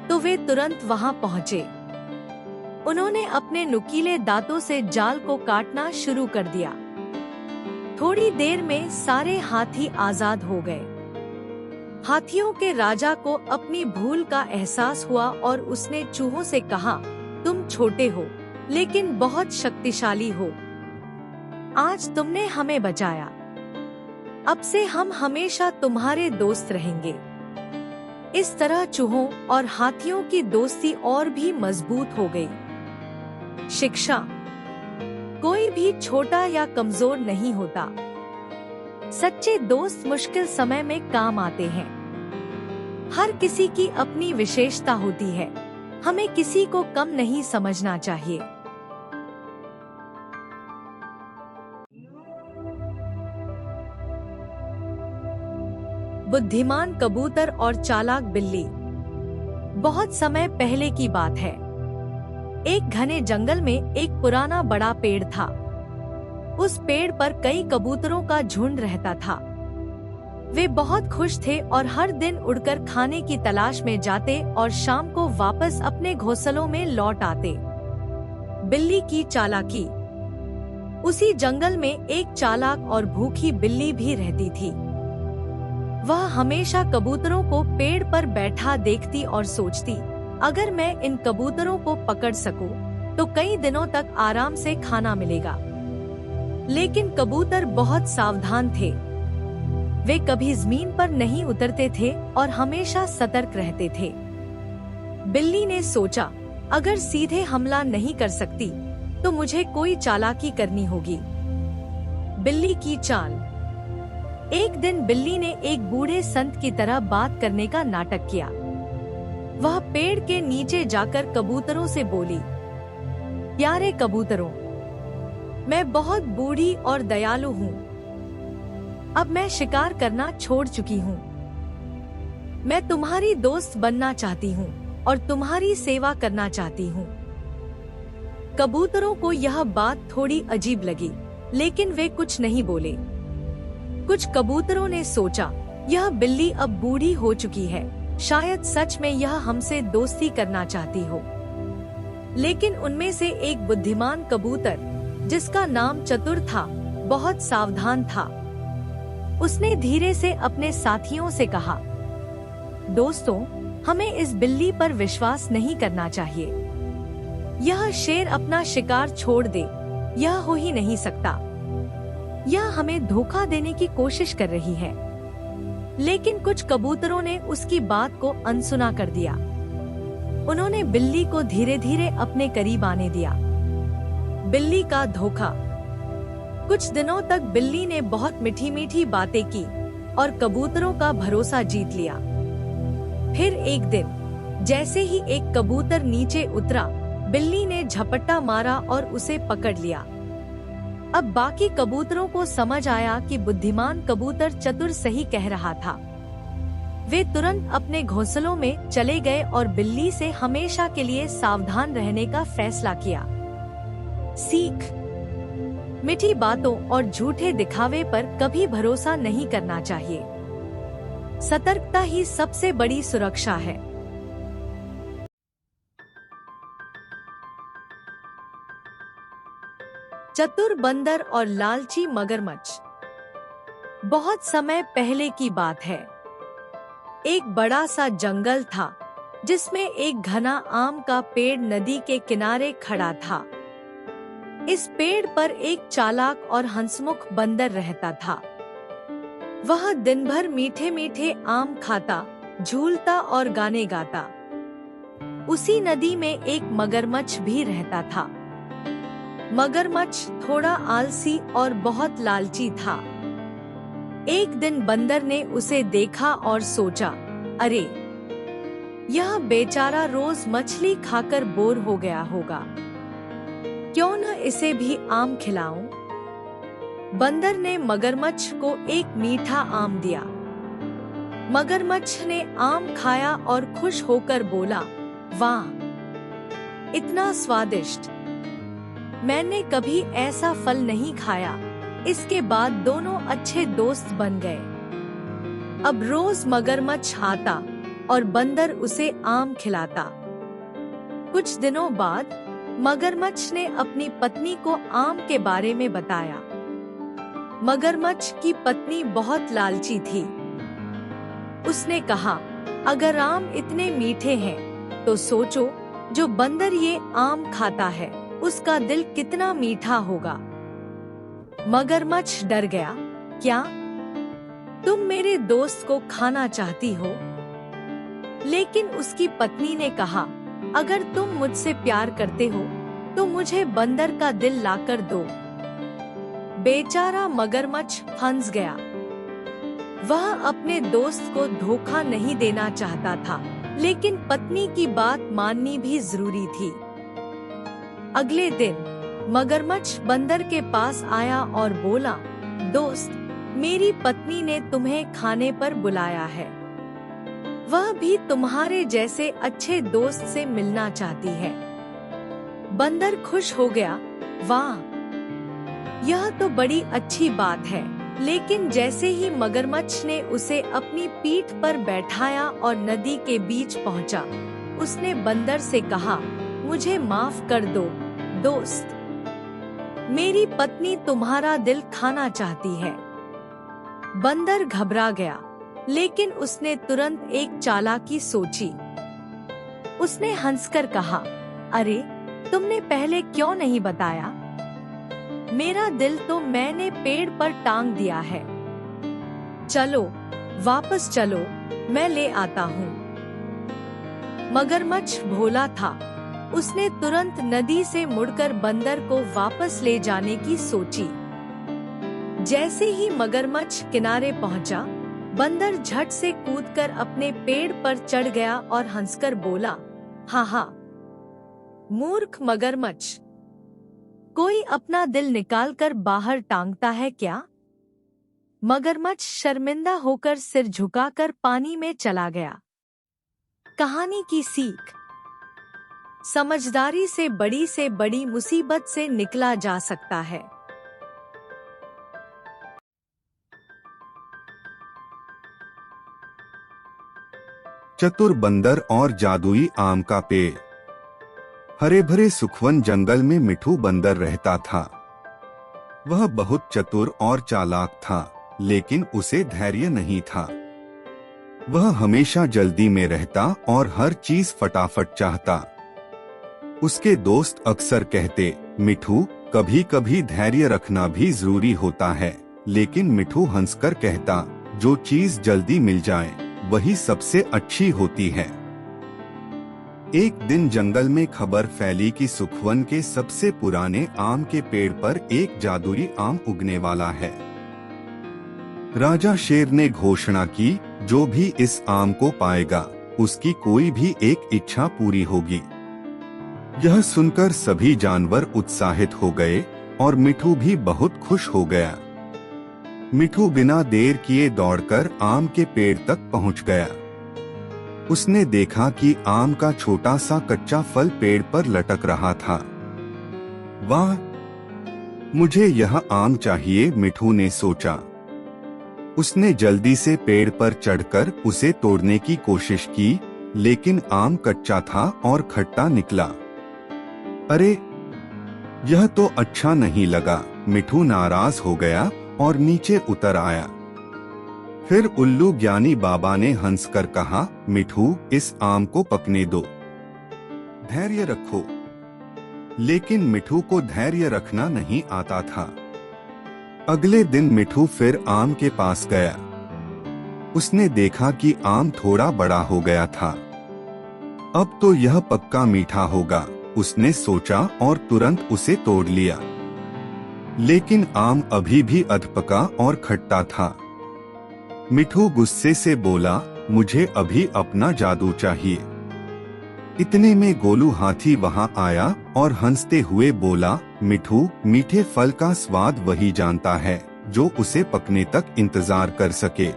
तो वे तुरंत वहां पहुंचे। उन्होंने अपने नुकीले दांतों से जाल को काटना शुरू कर दिया। थोड़ी देर में सारे हाथी आजाद हो गए। हाथियों के राजा को अपनी भूल का एहसास हुआ और उसने चूहों से कहा, तुम छोटे हो लेकिन बहुत शक्तिशाली हो। आज तुमने हमें बचाया। अब से हम हमेशा तुम्हारे दोस्त रहेंगे। इस तरह चूहों और हाथियों की दोस्ती और भी मजबूत हो गई। शिक्षा। कोई भी छोटा या कमजोर नहीं होता। सच्चे दोस्त मुश्किल समय में काम आते हैं। हर किसी की अपनी विशेषता होती है। हमें किसी को कम नहीं समझना चाहिए। बुद्धिमान कबूतर और चालाक बिल्ली। बहुत समय पहले की बात है। एक घने जंगल में एक पुराना बड़ा पेड़ था। उस पेड़ पर कई कबूतरों का झुंड रहता था। वे बहुत खुश थे और हर दिन उड़कर खाने की तलाश में जाते और शाम को वापस अपने घोंसलों में लौट आते। बिल्ली की चालाकी। उसी जंगल में एक चालाक और भूखी बिल्ली भी रहती थी। वह हमेशा कबूतरों को पेड़ पर बैठा देखती और सोचती, अगर मैं इन कबूतरों को पकड़ सकूं, तो कई दिनों तक आराम से खाना मिलेगा। लेकिन कबूतर बहुत सावधान थे। वे कभी जमीन पर नहीं उतरते थे और हमेशा सतर्क रहते थे। बिल्ली ने सोचा, अगर सीधे हमला नहीं कर सकती, तो मुझे कोई चालाकी करनी होगी। बिल्ली की चाल। एक दिन बिल्ली ने एक बूढ़े संत की तरह बात करने का नाटक किया। वह पेड़ के नीचे जाकर कबूतरों से बोली, प्यारे कबूतरों, मैं बहुत बूढ़ी और दयालु हूँ। अब मैं शिकार करना छोड़ चुकी हूँ। मैं तुम्हारी दोस्त बनना चाहती हूँ और तुम्हारी सेवा करना चाहती हूँ। कबूतरों को यह बात थोड़ी अजीब लगी, लेकिन वे कुछ नहीं बोले। कुछ कबूतरों ने सोचा, यह बिल्ली अब बूढ़ी हो चुकी है, शायद सच में यह हमसे दोस्ती करना चाहती हो। लेकिन उनमें से एक बुद्धिमान कबूतर, जिसका नाम चतुर था, बहुत सावधान था। उसने धीरे से अपने साथियों से कहा, दोस्तों, हमें इस बिल्ली पर विश्वास नहीं करना चाहिए। यह शेर अपना शिकार छोड़ दे, यह हो ही नहीं सकता। यह हमें धोखा देने की कोशिश कर रही है। लेकिन कुछ कबूतरों ने उसकी बात को अनसुना कर दिया। उन्होंने बिल्ली को धीरे धीरे अपने करीब आने दिया। बिल्ली का धोखा। कुछ दिनों तक बिल्ली ने बहुत मीठी मीठी बातें की और कबूतरों का भरोसा जीत लिया। फिर एक दिन, जैसे ही एक कबूतर नीचे उतरा, बिल्ली ने झपट्टा मारा और उसे पकड़ लिया। अब बाकी कबूतरों को समझ आया कि बुद्धिमान कबूतर चतुर सही कह रहा था। वे तुरंत अपने घोंसलों में चले गए और बिल्ली से हमेशा के लिए सावधान रहने का फैसला किया। सीख। मीठी बातों और झूठे दिखावे पर कभी भरोसा नहीं करना चाहिए। सतर्कता ही सबसे बड़ी सुरक्षा है। चतुर बंदर और लालची मगरमच्छ। बहुत समय पहले की बात है। एक बड़ा सा जंगल था, जिसमें एक घना आम का पेड़ नदी के किनारे खड़ा था। इस पेड़ पर एक चालाक और हंसमुख बंदर रहता था। वह दिन भर मीठे मीठे आम खाता, झूलता और गाने गाता। उसी नदी में एक मगरमच्छ भी रहता था। मगरमच्छ थोड़ा आलसी और बहुत लालची था। एक दिन बंदर ने उसे देखा और सोचा, अरे, यह बेचारा रोज मछली खाकर बोर हो गया होगा। क्यों न इसे भी आम खिलाऊं? बंदर ने मगरमच्छ को एक मीठा आम दिया। मगरमच्छ ने आम खाया और खुश होकर बोला, वाह, इतना स्वादिष्ट! मैंने कभी ऐसा फल नहीं खाया। इसके बाद दोनों अच्छे दोस्त बन गए। अब रोज मगरमच्छ आता, और बंदर उसे आम खिलाता। कुछ दिनों बाद मगरमच्छ ने अपनी पत्नी को आम के बारे में बताया। मगरमच्छ की पत्नी बहुत लालची थी। उसने कहा, अगर आम इतने मीठे हैं, तो सोचो जो बंदर ये आम खाता है उसका दिल कितना मीठा होगा। मगरमच्छ डर गया, क्या तुम मेरे दोस्त को खाना चाहती हो? लेकिन उसकी पत्नी ने कहा, अगर तुम मुझसे प्यार करते हो तो मुझे बंदर का दिल लाकर दो। बेचारा मगरमच्छ फंस गया। वह अपने दोस्त को धोखा नहीं देना चाहता था, लेकिन पत्नी की बात माननी भी जरूरी थी। अगले दिन मगरमच्छ बंदर के पास आया और बोला, दोस्त, मेरी पत्नी ने तुम्हें खाने पर बुलाया है। वह भी तुम्हारे जैसे अच्छे दोस्त से मिलना चाहती है। बंदर खुश हो गया, वाह, यह तो बड़ी अच्छी बात है। लेकिन जैसे ही मगरमच्छ ने उसे अपनी पीठ पर बैठाया और नदी के बीच पहुंचा, उसने बंदर से कहा, मुझे माफ कर दो दोस्त, मेरी पत्नी तुम्हारा दिल खाना चाहती है। बंदर घबरा गया, लेकिन उसने तुरंत एक चालाकी सोची। उसने हंसकर कहा, अरे तुमने पहले क्यों नहीं बताया? मेरा दिल तो मैंने पेड़ पर टांग दिया है। चलो वापस चलो, मैं ले आता हूँ। मगरमच्छ भोला था। उसने तुरंत नदी से मुड़कर बंदर को वापस ले जाने की सोची। जैसे ही मगरमच्छ किनारे पहुंचा, बंदर झट से कूदकर अपने पेड़ पर चढ़ गया और हंसकर बोला, हाँ हाँ, मूर्ख मगरमच्छ, कोई अपना दिल निकालकर बाहर टांगता है क्या? मगरमच्छ शर्मिंदा होकर सिर झुकाकर पानी में चला गया। कहानी की सीख, समझदारी से बड़ी मुसीबत से निकला जा सकता है। चतुर बंदर और जादुई आम का पेड़। हरे भरे सुखवन जंगल में मिठू बंदर रहता था। वह बहुत चतुर और चालाक था, लेकिन उसे धैर्य नहीं था। वह हमेशा जल्दी में रहता और हर चीज फटाफट चाहता। उसके दोस्त अक्सर कहते, मिठू, कभी कभी धैर्य रखना भी जरूरी होता है। लेकिन मिठू हंसकर कहता, जो चीज जल्दी मिल जाए वही सबसे अच्छी होती है। एक दिन जंगल में खबर फैली कि सुखवन के सबसे पुराने आम के पेड़ पर एक जादुई आम उगने वाला है। राजा शेर ने घोषणा की, जो भी इस आम को पाएगा उसकी कोई भी एक इच्छा पूरी होगी। यह सुनकर सभी जानवर उत्साहित हो गए और मिठू भी बहुत खुश हो गया। मिठू बिना देर किए दौड़कर आम के पेड़ तक पहुंच गया। उसने देखा कि आम का छोटा सा कच्चा फल पेड़ पर लटक रहा था। वाह, मुझे यह आम चाहिए, मिठू ने सोचा। उसने जल्दी से पेड़ पर चढ़कर उसे तोड़ने की कोशिश की, लेकिन आम कच्चा था और खट्टा निकला। अरे, यह तो अच्छा नहीं लगा। मिठू नाराज हो गया और नीचे उतर आया। फिर उल्लू ज्ञानी बाबा ने हंसकर कहा, मिठू, इस आम को पकने दो, धैर्य रखो। लेकिन मिठू को धैर्य रखना नहीं आता था। अगले दिन मिठू फिर आम के पास गया। उसने देखा कि आम थोड़ा बड़ा हो गया था। अब तो यह पक्का मीठा होगा, उसने सोचा और तुरंत उसे तोड़ लिया। लेकिन आम अभी भी अधपका और खट्टा था। मिठू गुस्से से बोला, मुझे अभी अपना जादू चाहिए। इतने में गोलू हाथी वहां आया और हंसते हुए बोला, मिठू, मीठे फल का स्वाद वही जानता है जो उसे पकने तक इंतजार कर सके।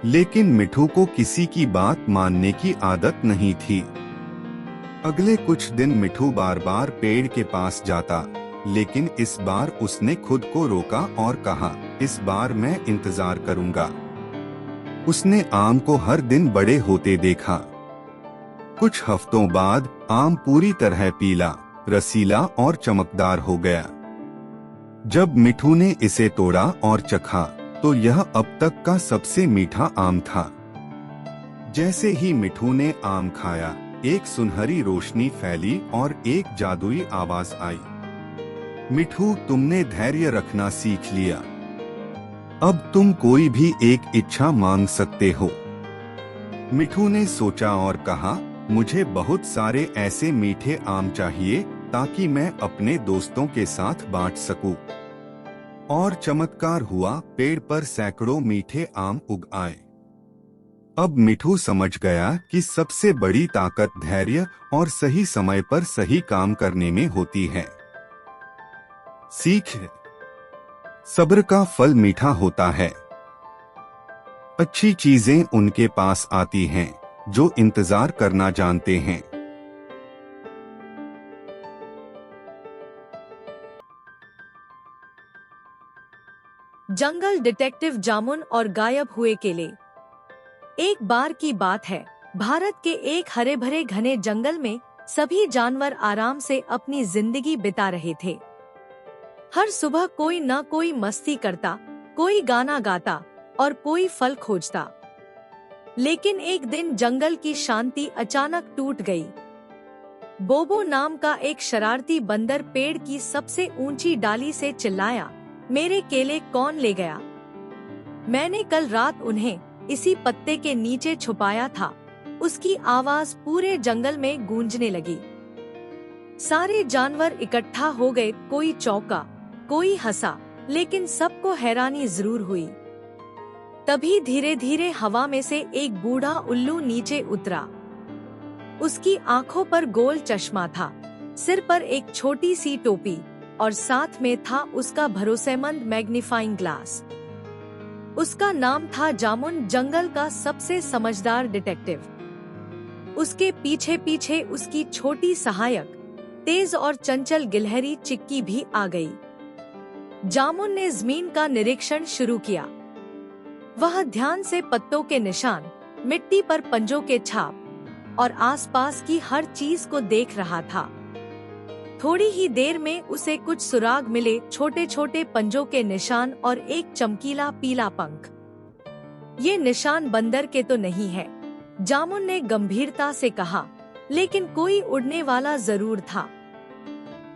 लेकिन मिठू को किसी की बात मानने की आदत नहीं थी। अगले कुछ दिन मिठू बार बार पेड़ के पास जाता, लेकिन इस बार उसने खुद को रोका और कहा, इस बार मैं इंतजार करूंगा। उसने आम को हर दिन बड़े होते देखा। कुछ हफ्तों बाद आम पूरी तरह पीला, रसीला और चमकदार हो गया। जब मिठू ने इसे तोड़ा और चखा तो यह अब तक का सबसे मीठा आम था। जैसे ही मिठू ने आम खाया, एक सुनहरी रोशनी फैली और एक जादुई आवाज आई, मिठू, तुमने धैर्य रखना सीख लिया। अब तुम कोई भी एक इच्छा मांग सकते हो। मिठू ने सोचा और कहा, मुझे बहुत सारे ऐसे मीठे आम चाहिए ताकि मैं अपने दोस्तों के साथ बांट सकूं। और चमत्कार हुआ, पेड़ पर सैकड़ों मीठे आम उग आए। अब मिठू समझ गया कि सबसे बड़ी ताकत धैर्य और सही समय पर सही काम करने में होती है। सीख: सब्र का फल मीठा होता है। अच्छी चीजें उनके पास आती हैं जो इंतजार करना जानते हैं। जंगल डिटेक्टिव जामुन और गायब हुए केले। एक बार की बात है, भारत के एक हरे भरे घने जंगल में सभी जानवर आराम से अपनी जिंदगी बिता रहे थे। हर सुबह कोई न कोई मस्ती करता, कोई गाना गाता और कोई फल खोजता। लेकिन एक दिन जंगल की शांति अचानक टूट गई। बोबो नाम का एक शरारती बंदर पेड़ की सबसे ऊंची डाली से चिल्लाया, मेरे केले कौन ले गया? मैंने कल रात उन्हें इसी पत्ते के नीचे छुपाया था। उसकी आवाज पूरे जंगल में गूंजने लगी। सारे जानवर इकट्ठा हो गए, कोई चौंका, कोई हंसा, लेकिन सबको हैरानी जरूर हुई। तभी धीरे धीरे हवा में से एक बूढ़ा उल्लू नीचे उतरा। उसकी आंखों पर गोल चश्मा था, सिर पर एक छोटी सी टोपी और साथ में था उसका भरोसेमंद मैग्नीफाइंग ग्लास। उसका नाम था जामुन, जंगल का सबसे समझदार डिटेक्टिव। उसके पीछे पीछे उसकी छोटी सहायक, तेज और चंचल गिलहरी चिक्की भी आ गई। जामुन ने जमीन का निरीक्षण शुरू किया। वह ध्यान से पत्तों के निशान, मिट्टी पर पंजों के छाप और आसपास की हर चीज को देख रहा था। थोड़ी ही देर में उसे कुछ सुराग मिले, छोटे छोटे पंजों के निशान और एक चमकीला पीला पंख। ये निशान बंदर के तो नहीं है, जामुन ने गंभीरता से कहा, लेकिन कोई उड़ने वाला जरूर था।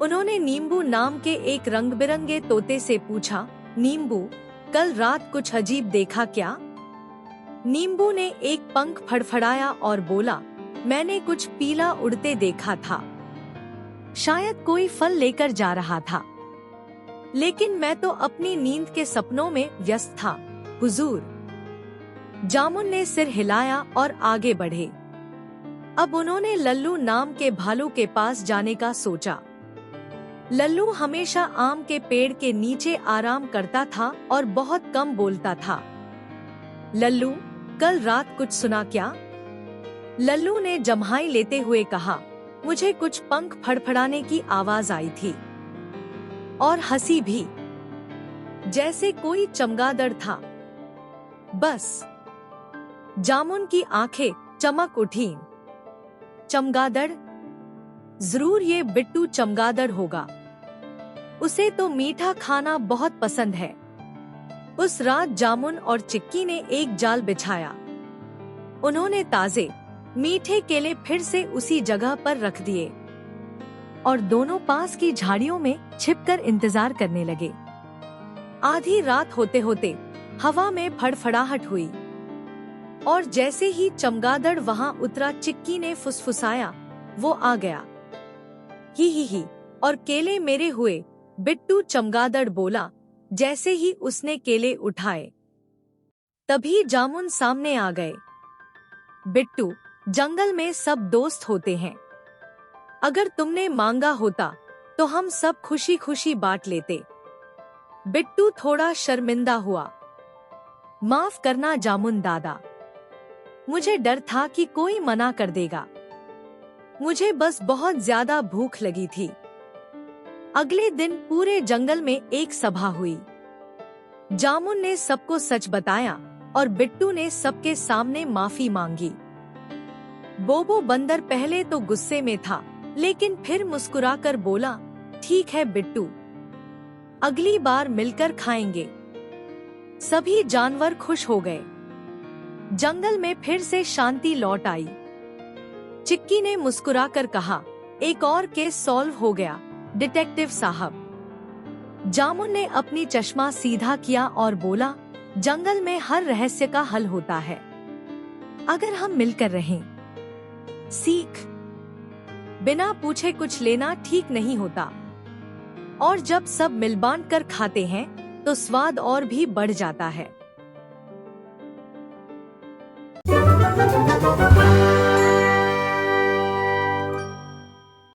उन्होंने नींबू नाम के एक रंग बिरंगे तोते से पूछा, नींबू, कल रात कुछ अजीब देखा क्या? नींबू ने एक पंख फड़फड़ाया और बोला, मैंने कुछ पीला उड़ते देखा था। शायद कोई फल लेकर जा रहा था, लेकिन मैं तो अपनी नींद के सपनों में व्यस्त था, हुजूर। जामुन ने सिर हिलाया और आगे बढ़े। अब उन्होंने लल्लू नाम के भालू के पास जाने का सोचा। लल्लू हमेशा आम के पेड़ के नीचे आराम करता था और बहुत कम बोलता था। लल्लू, कल रात कुछ सुना क्या? लल्लू ने जम्हाई लेते हुए कहा, मुझे कुछ पंख फड़फड़ाने की आवाज आई थी और हंसी भी, जैसे कोई चमगादड़ था। बस। जामुन की आंखें चमक उठीं। चमगादड़? जरूर ये बिट्टू चमगादड़ होगा। उसे तो मीठा खाना बहुत पसंद है। उस रात जामुन और चिक्की ने एक जाल बिछाया। उन्होंने ताजे मीठे केले फिर से उसी जगह पर रख दिए और दोनों पास की झाड़ियों में छिपकर इंतजार करने लगे। आधी रात होते होते हवा में फड़फड़ाहट हुई और जैसे ही चमगादड़ वहां उतरा, चिक्की ने फुसफुसाया, वो आ गया। ही और केले मेरे हुए, बिट्टू चमगादड़ बोला जैसे ही उसने केले उठाए। तभी जामुन सामने आ गए। बिट्टू, जंगल में सब दोस्त होते हैं। अगर तुमने मांगा होता तो हम सब खुशी खुशी बांट लेते। बिट्टू थोड़ा शर्मिंदा हुआ। माफ करना जामुन दादा, मुझे डर था कि कोई मना कर देगा। मुझे बस बहुत ज्यादा भूख लगी थी। अगले दिन पूरे जंगल में एक सभा हुई। जामुन ने सबको सच बताया, और बिट्टू ने सबके सामने माफी मांगी। बोबो बंदर पहले तो गुस्से में था, लेकिन फिर मुस्कुराकर बोला, ठीक है बिट्टू, अगली बार मिलकर खाएंगे। सभी जानवर खुश हो गए। जंगल में फिर से शांति लौट आई। चिक्की ने मुस्कुराकर कहा, एक और केस सॉल्व हो गया डिटेक्टिव साहब। जामुन ने अपनी चश्मा सीधा किया और बोला, जंगल में हर रहस्य का हल होता है अगर हम मिलकर रहें। सीख, बिना पूछे कुछ लेना ठीक नहीं होता, और जब सब मिल बांट कर खाते हैं तो स्वाद और भी बढ़ जाता है।